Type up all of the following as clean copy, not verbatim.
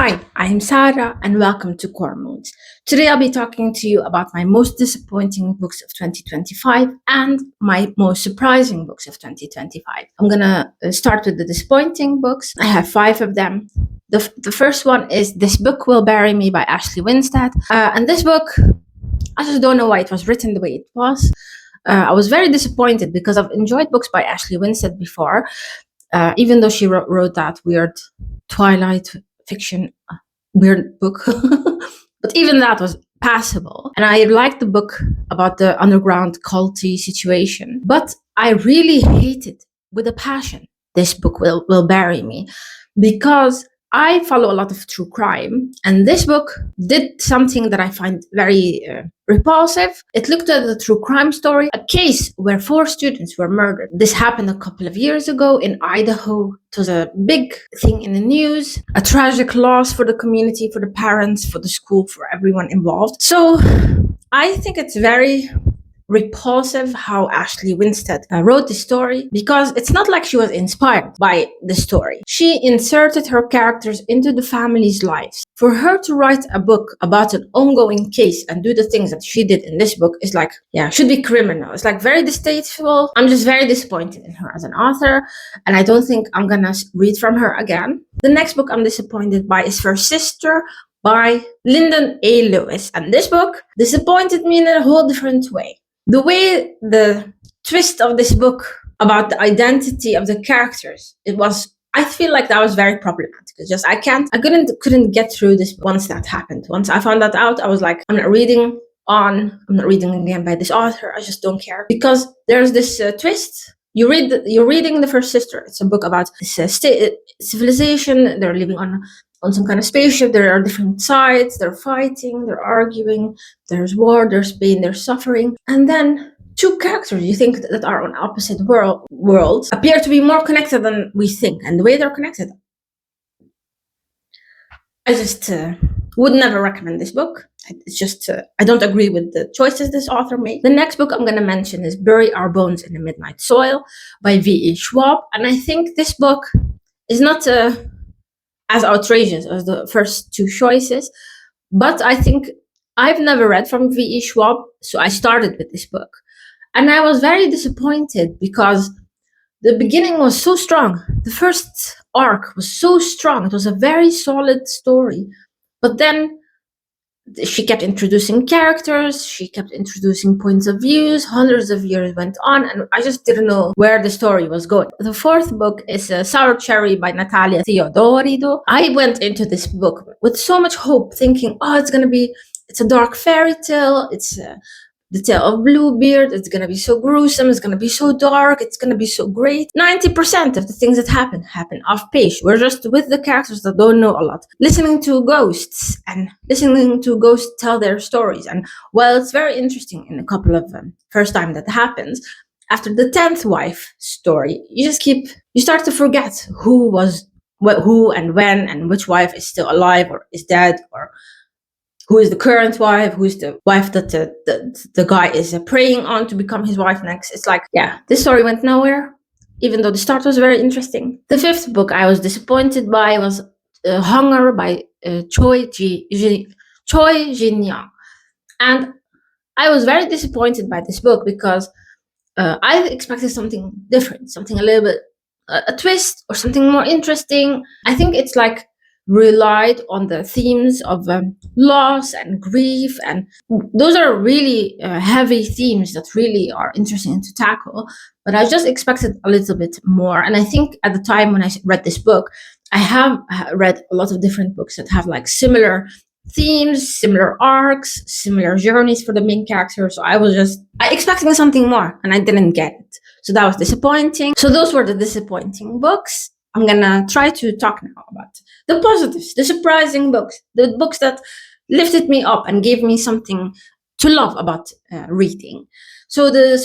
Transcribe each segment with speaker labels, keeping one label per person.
Speaker 1: Hi, I'm Sarah and welcome to CoreMoodz. Today I'll be talking to you about my most disappointing books of 2025 and my most surprising books of 2025. I'm gonna start with the disappointing books. I have 5 of them. The first one is This Book Will Bury Me by Ashley Winstead. And this book, I just don't know why it was written the way it was. I was very disappointed because I've enjoyed books by Ashley Winstead before, even though she wrote that weird Twilight fiction weird book. But even that was passable. And I liked the book about the underground culty situation. But I really hated with a passion This Book Will Bury Me, because I follow a lot of true crime, and this book did something that I find very repulsive. It looked at the true crime story, a case where 4 students were murdered. This happened a couple of years ago in Idaho. It was a big thing in the news, a tragic loss for the community, for the parents, for the school, for everyone involved. So I think it's very repulsive how Ashley Winstead wrote the story, because it's not like she was inspired by the story. She inserted her characters into the family's lives. For her to write a book about an ongoing case and do the things that she did in this book is like, should be criminal. It's like very distasteful. I'm just very disappointed in her as an author, and I don't think I'm gonna read from her again. The next book I'm disappointed by is First Sister by Lyndon A. Lewis, and this book disappointed me in a whole different way. The way the twist of this book about the identity of the characters, I feel like that was very problematic. It's just I couldn't get through this once that happened. Once I found that out, I was like, I'm not reading again by this author. I just don't care, because there's this twist. You're reading The First Sister. It's a book about this civilization. They're living on some kind of spaceship. There are different sides. They're fighting. They're arguing. There's war. There's pain. There's suffering. And then 2 characters you think that are on opposite worlds appear to be more connected than we think. And the way they're connected, I just would never recommend this book. It's just, I don't agree with the choices this author made. The next book I'm going to mention is Bury Our Bones in the Midnight Soil by V.E. Schwab. And I think this book is not as outrageous as the first 2 choices, but I think I've never read from V.E. Schwab, so I started with this book. And I was very disappointed because the beginning was so strong. The first arc was so strong. It was a very solid story. But then she kept introducing characters, she kept introducing points of views, hundreds of years went on, and I just didn't know where the story was going. The 4th book is Sour Cherry by Natalia Theodorido. I went into this book with so much hope, thinking, it's a dark fairy tale, it's the tale of Bluebeard, it's gonna be so gruesome, it's gonna be so dark, it's gonna be so great. 90% of the things that happen off page. We're just with the characters that don't know a lot, listening to ghosts tell their stories. And while it's very interesting in a couple of first time that happens, after the 10th wife story, you start to forget who and when and which wife is still alive or is dead, or who is the current wife, who is the wife that the guy is preying on to become his wife next. It's like, this story went nowhere, even though the start was very interesting. The 5th book I was disappointed by was Hunger by Choi Jin-young. And I was very disappointed by this book because I expected something different, something a little bit, a twist or something more interesting. I think it's like relied on the themes of loss and grief, and those are really heavy themes that really are interesting to tackle, but I just expected a little bit more. And I think at the time when I read this book, I have read a lot of different books that have like similar themes, similar arcs, similar journeys for the main character, so I expecting something more and I didn't get it, so that was disappointing. So those were the disappointing books. I'm gonna try to talk now about the positives, the surprising books, the books that lifted me up and gave me something to love about reading. So the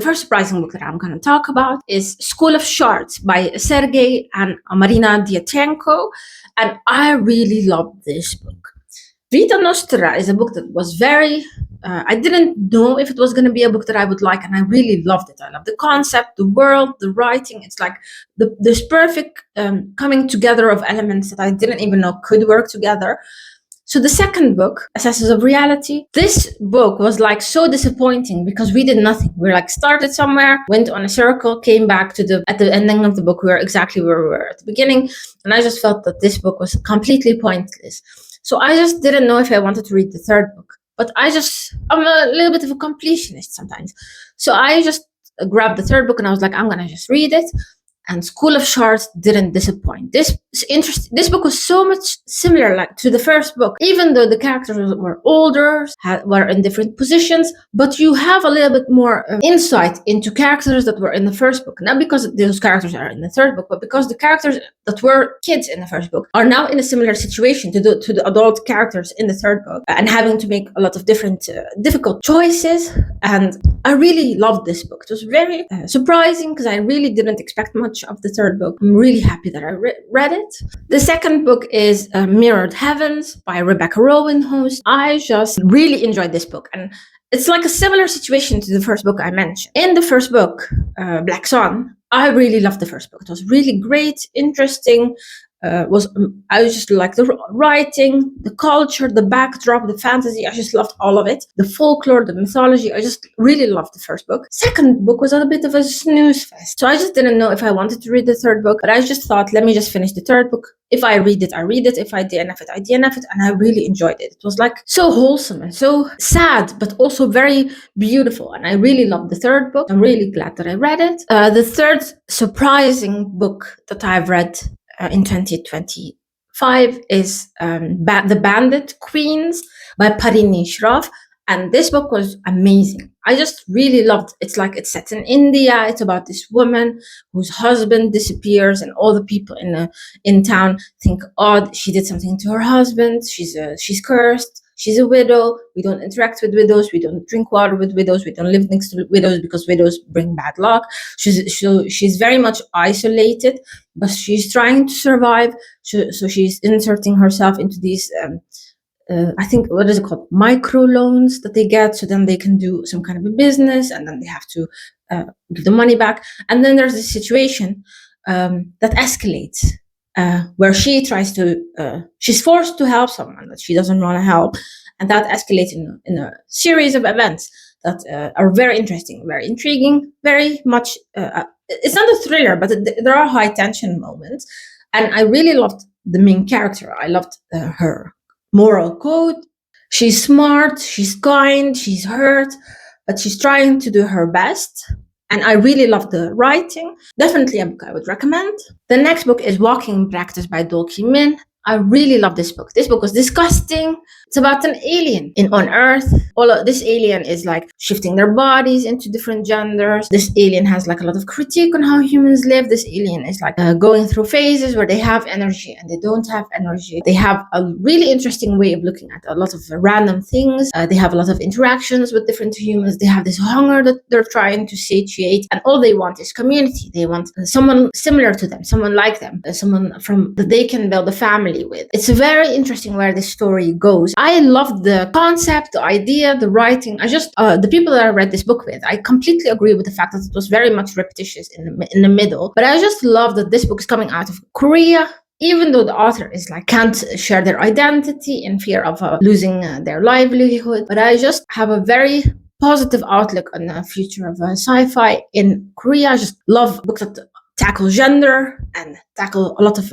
Speaker 1: first surprising book that I'm gonna talk about is School of Shards by Sergei and Marina Dyatenko, and I really loved this book. Vita Nostra is a book that was very, I didn't know if it was going to be a book that I would like, and I really loved it. I love the concept, the world, the writing. It's like this perfect coming together of elements that I didn't even know could work together. So the second book, Assessors of Reality, this book was like so disappointing because we did nothing. We like started somewhere, went on a circle, came back to at the ending of the book, we were exactly where we were at the beginning. And I just felt that this book was completely pointless. So I just didn't know if I wanted to read the third book. But I'm a little bit of a completionist sometimes. So I just grabbed the third book and I was like, I'm going to just read it. And School of Shards didn't disappoint. This book was so much similar like to the first book, even though the characters were older, were in different positions, but you have a little bit more insight into characters that were in the first book. Not because those characters are in the third book, but because the characters that were kids in the first book are now in a similar situation to the adult characters in the third book, and having to make a lot of different difficult choices. And I really loved this book. It was very surprising because I really didn't expect much of the third book. I'm really happy that I read it. The second book is Mirrored Heavens by Rebecca Rowenhorst. I just really enjoyed this book, and it's like a similar situation to the first book I mentioned. In the first book, Black Swan, I really loved the first book. It was really great, interesting. I just like the writing, the culture, the backdrop, the fantasy. I just loved all of it. The folklore, the mythology. I just really loved the first book. Second book was a bit of a snooze fest. So I just didn't know if I wanted to read the third book, but I just thought, let me just finish the third book. If I read it, I read it. If I DNF it, I DNF it. And I really enjoyed it. It was like so wholesome and so sad, but also very beautiful. And I really loved the third book. I'm really glad that I read it. The third surprising book that I've read in 2025 is The Bandit Queens by Parini Shroff. And this book was amazing. I just really loved it. It's like it's set in India. It's about this woman whose husband disappears, and all the people in town think, oh, she did something to her husband. She's cursed. She's a widow. We don't interact with widows. We don't drink water with widows. We don't live next to widows because widows bring bad luck. She's very much isolated, but she's trying to survive. So she's inserting herself into these, I think, what is it called? Micro loans that they get. So then they can do some kind of a business, and then they have to give the money back. And then there's this situation that escalates. Where she tries to, she's forced to help someone that she doesn't want to help, and that escalates in a series of events that are very interesting, very intriguing, very much. It's not a thriller, but there are high tension moments, and I really loved the main character. I loved her moral code. She's smart, she's kind, she's hurt, but she's trying to do her best. And I really love the writing. Definitely a book I would recommend. The next book is Walking Practice by Do Ki Min. I really love this book. This book was disgusting. It's about an alien on Earth. This alien is like shifting their bodies into different genders. This alien has like a lot of critique on how humans live. This alien is like going through phases where they have energy and they don't have energy. They have a really interesting way of looking at a lot of random things. They have a lot of interactions with different humans. They have this hunger that they're trying to satiate, and all they want is community. They want someone similar to them, someone like them, someone that they can build a family with. It's very interesting where this story goes. I loved the concept, the idea, the writing. The people that I read this book with, I completely agree with the fact that it was very much repetitious in the middle. But I just love that this book is coming out of Korea, even though the author is like can't share their identity in fear of losing their livelihood. But I just have a very positive outlook on the future of sci-fi in Korea. I just love books that tackle gender and tackle a lot of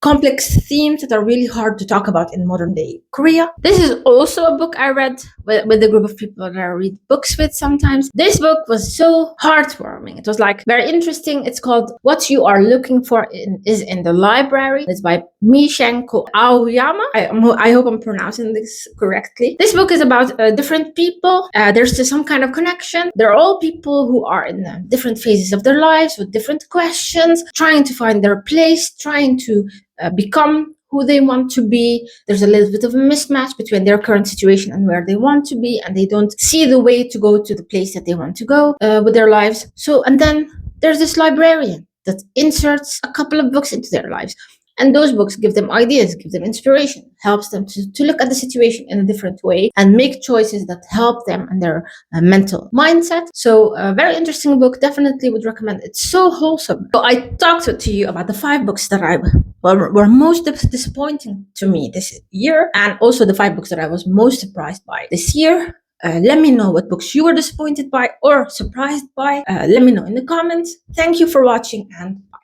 Speaker 1: complex themes that are really hard to talk about in modern day Korea. This is also a book I read with a group of people that I read books with sometimes. This book was so heartwarming. It was like very interesting. It's called What You Are Looking For is in the Library. It's by Mishenko Aoyama. I hope I'm pronouncing this correctly. This book is about different people. There's just some kind of connection. They're all people who are in different phases of their lives with different questions, trying to find their place, trying to become who they want to be. There's a little bit of a mismatch between their current situation and where they want to be, and they don't see the way to go to the place that they want to go with their lives. And then there's this librarian that inserts a couple of books into their lives. And those books give them ideas, give them inspiration, helps them to look at the situation in a different way and make choices that help them and their mental mindset. So a very interesting book, definitely would recommend. It's so wholesome. So I talked to you about the 5 books that were most disappointing to me this year, and also the 5 books that I was most surprised by this year. Let me know what books you were disappointed by or surprised by. Let me know in the comments. Thank you for watching, and bye.